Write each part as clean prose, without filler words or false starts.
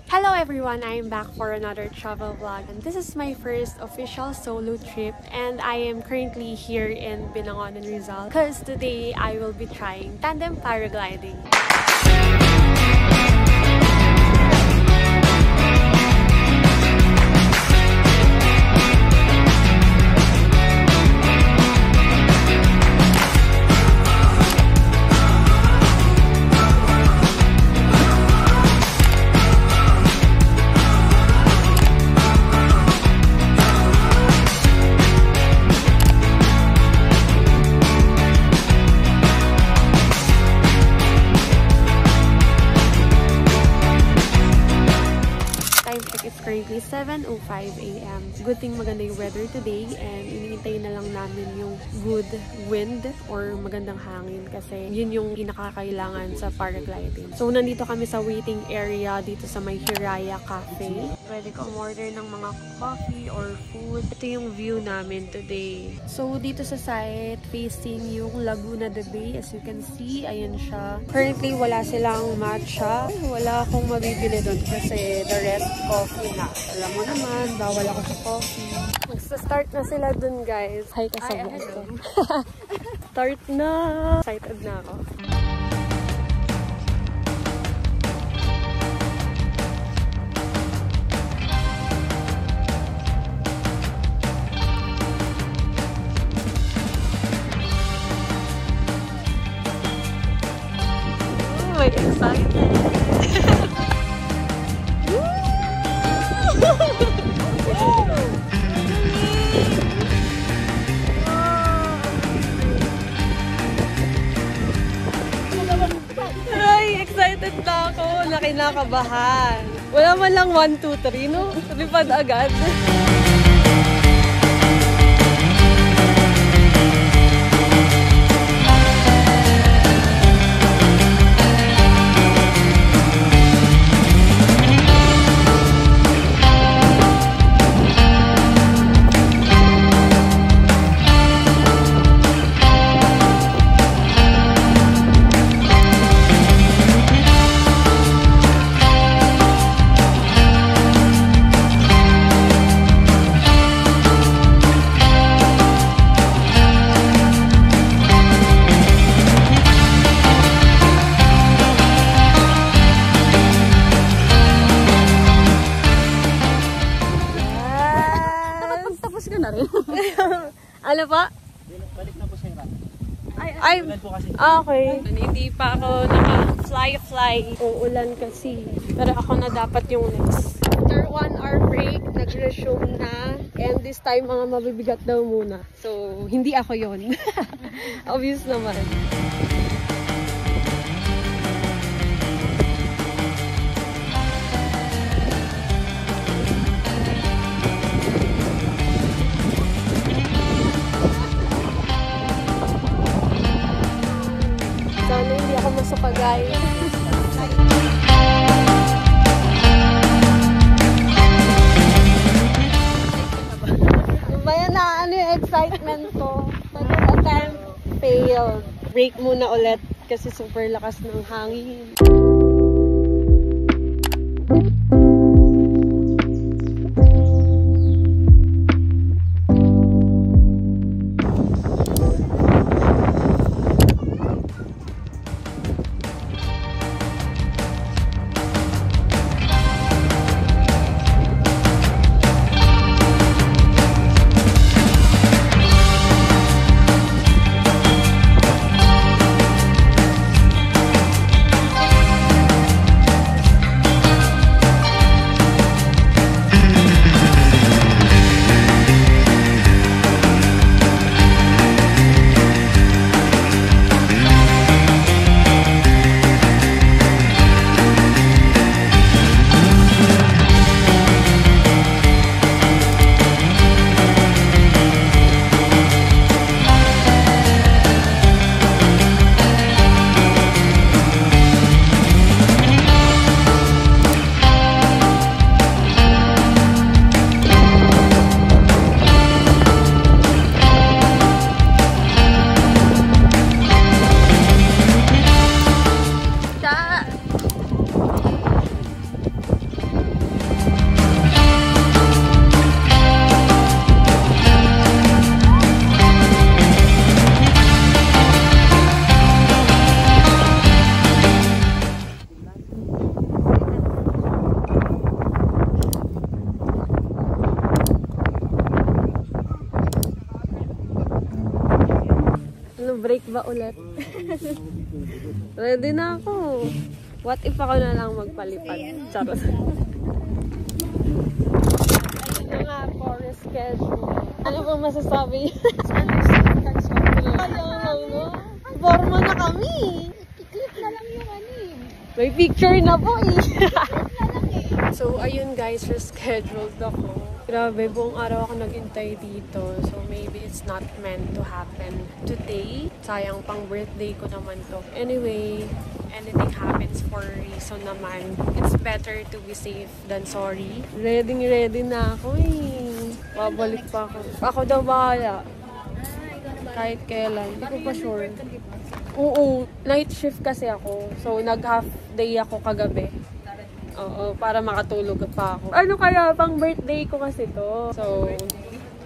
Hello everyone, I'm back for another travel vlog and this is my first official solo trip and I am currently here in Binangonan, Rizal because today I will be trying tandem paragliding. It's currently 7:05 AM. Good thing maganda yung weather today and iniintay na lang namin yung good wind or magandang hangin kasi yun yung pinakakailangan sa paragliding. So nandito kami sa waiting area dito sa may Hiraya Cafe. Pwede ka umorder ng mga coffee or food. Ito yung view namin today. So dito sa site facing yung Laguna de Bay. As you can see, ayan siya. Currently wala silang matcha. Wala akong mabibili doon kasi the rest coffee na. Alam mo naman, bawal ako sa coffee. Magsa-start na sila dun, guys. Hi ka sa vlog ko. Start na! Excited na ako. Oh, I'm excited! Ay, excited na ako. Nakinakabahan. Wala man lang 1, 2, 3, no? Lumipad agad. Ano pa? Balik na po sa Iraq. Ay, okay. Hindi pa ako naka-fly. Uulan kasi. Pero ako na dapat yung next. After 1 hour break, nag-resume na. And this time, mga mabibigat daw muna. So, hindi ako yon. Obvious naman. Sana hindi ako masukagay. Maya na ano yung excitement ko. Second attempt, failed. Break muna ulit kasi super lakas ng hangin. break ba ulit? Ready na ako. What if ako na lang magpalipad? Charot. Ayun nga po, reschedule. Ano ba masasabi? Ayaw lang, no? Forma na kami. I-clip na lang yung ano eh. May picture na po eh. So, ayun guys, rescheduled ako. Grabe, buong araw ako naghintay dito. So, maybe it's not meant to happen today. Sayang, pang birthday ko naman to. Anyway, anything happens for a reason naman. It's better to be safe than sorry. Ready na ako eh. Babalik pa ako. Ako daw bahala. Kahit kailan. Hindi ko pa sure. Oo, night shift kasi ako. So, nag-half day ako kagabi. Oo, para makatulog pa ako. Ano kaya, pang birthday ko kasi to. So,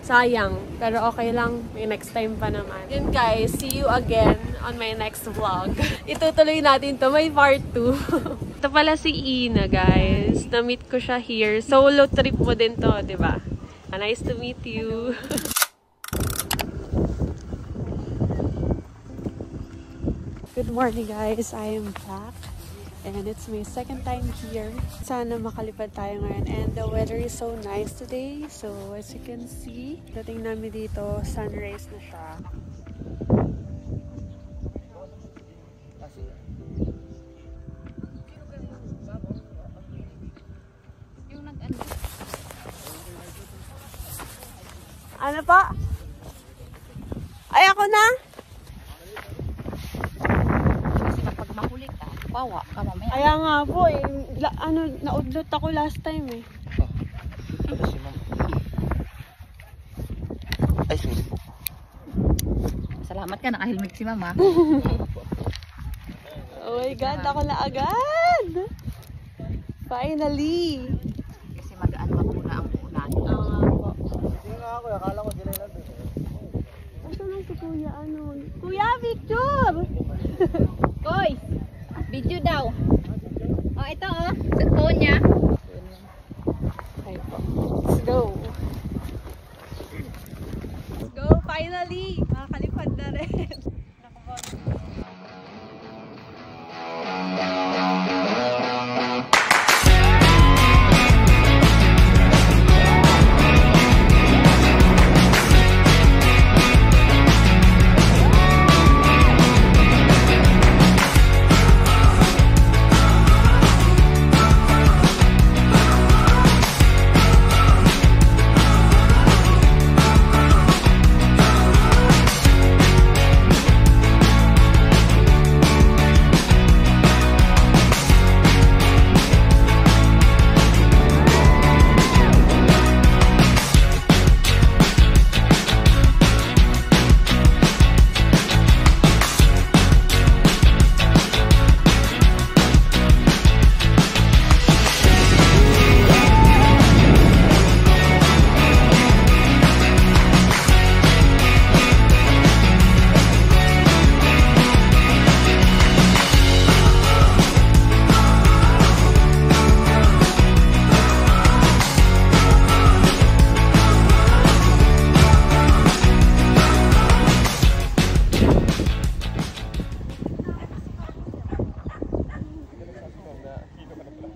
sayang. Pero okay lang. May next time pa naman. Yun guys, see you again on my next vlog. Itutuloy natin to. May part 2. Ito pala si Ina, guys. Na-meet ko siya here. Solo trip mo din to, diba? Nice to meet you. Good morning guys, I am back and it's my second time here. Sana makalipad tayo ngayon and the weather is so nice today. So as you can see, dating namin dito, sunrise na siya. Ano pa? Ay, ako na? Bawa ka mamaya. Kaya nga po eh. Naudlot ako last time eh. Si ma'am. Ay, sorry po. Salamat ka, naka-helmet si mama. Oh my God, ako na agad! Finally! Kasi magaan mapuna ang punan. Oo nga po. Hindi nga ako, akala ko sila lang. Ito lang si Kuya, Kuya, picture! Koy! Video daw. Oh, ito oh. Sa phone niya. Okay po. Let's go. Let's go, finally! Makakalipad na rin.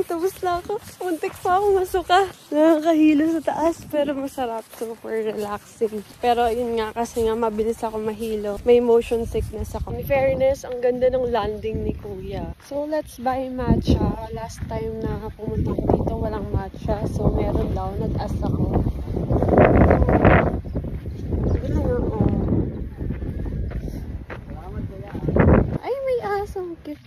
Tapos na ako. Muntik pa ako masuka. Nakakahilo sa taas. Pero masarap. Super relaxing. Pero yun nga, kasi nga mabilis ako mahilo. May motion sickness ako. In fairness, ang ganda ng landing ni Kuya. So, let's buy matcha. Last time na pumunta ko dito, walang matcha. So, meron daw. Nag-as ako. Ano nga, oh. Ay, may aso. Cute.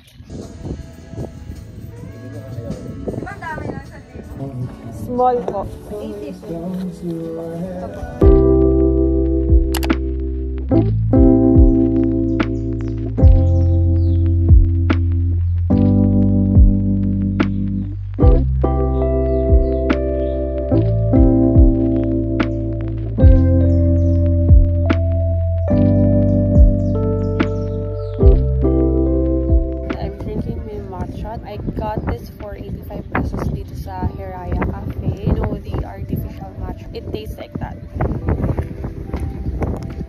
Small po. 80. I got this for 85 pesos dito sa Hiraya Cafe. You know, the artificial matcha. It tastes like that.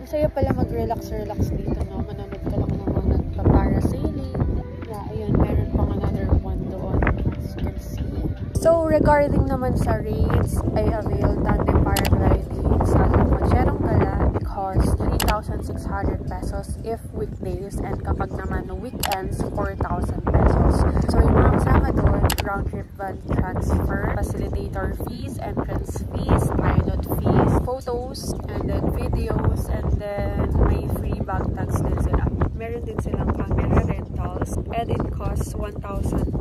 Masaya pala mag-relax dito, no? Manonood parasailing. Yeah, ayun, meron pang another one doon, as you can see. So, regarding naman sa rates, I avail tandem paragliding sa Moncherong Gala. It costs 3,600 pesos if weekdays, and kapag naman no weekends, 4,000 pesos. So, yung mga kasama doon, round trip van transfer, facilitator fees, entrance fees, pilot fees, photos, and then videos, and then may free bag tags din sila. Meron din silang camera rentals, and it costs 1,000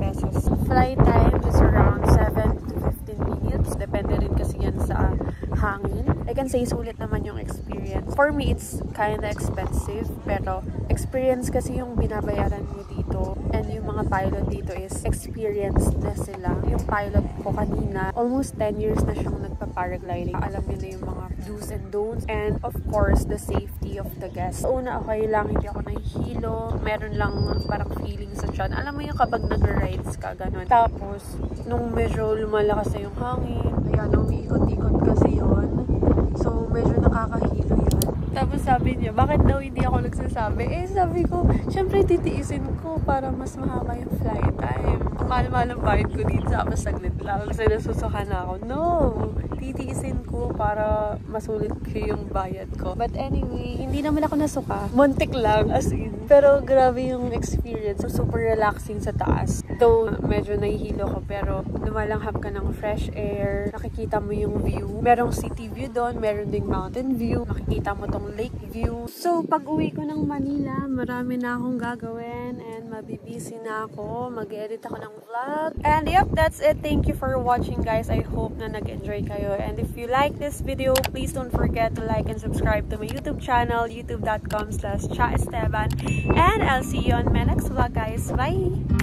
pesos. Flight time is around 7 to 15 minutes. Depende rin kasi yan sa hangin. I can say sulit naman yung experience. For me, it's kinda expensive, pero experience kasi yung binabayaran mo dito. And yung mga pilot dito is experienced na sila. Yung pilot ko kanina, almost 10 years na siyang nagpa-paragliding. Alam niyo na yung mga do's and don'ts. And of course, the safety of the guests. Una, okay lang, hindi ako nahihilo. Meron lang parang feeling sa tiyan. Alam mo yung kapag nag-rides ka, ganun. Tapos, nung medyo lumalakas na yung hangin, ayan, umiikot-ikot kasi yun. So, medyo nakakahilo yun. Tapos sabi niya, bakit daw hindi ako nagsasabi? Eh, sabi ko, syempre titiisin ko para mas mahaba yung flight time. Mahal-mahal ang bayad ko dito, tapos saglit lang. Kasi nasusuka na ako. No! Titiisin ko para masulit ko yung bayad ko. But anyway, hindi naman ako nasuka. Muntik lang, as in. Pero grabe yung experience. Super relaxing sa taas. Though, medyo nahihilo ko, pero lumalanghap ka ng fresh air. Nakikita mo yung view. Merong city view doon, meron ding mountain view. Makikita mo tong lake view. So, pag uwi ko ng Manila, marami na akong gagawin and mabibisi na ako. Mag-edit ako ng vlog. And yep, that's it. Thank you for watching, guys. I hope na nag-enjoy kayo. And if you like this video, please don't forget to like and subscribe to my YouTube channel, youtube.com/chaesteban. And I'll see you on my next vlog, guys. Bye!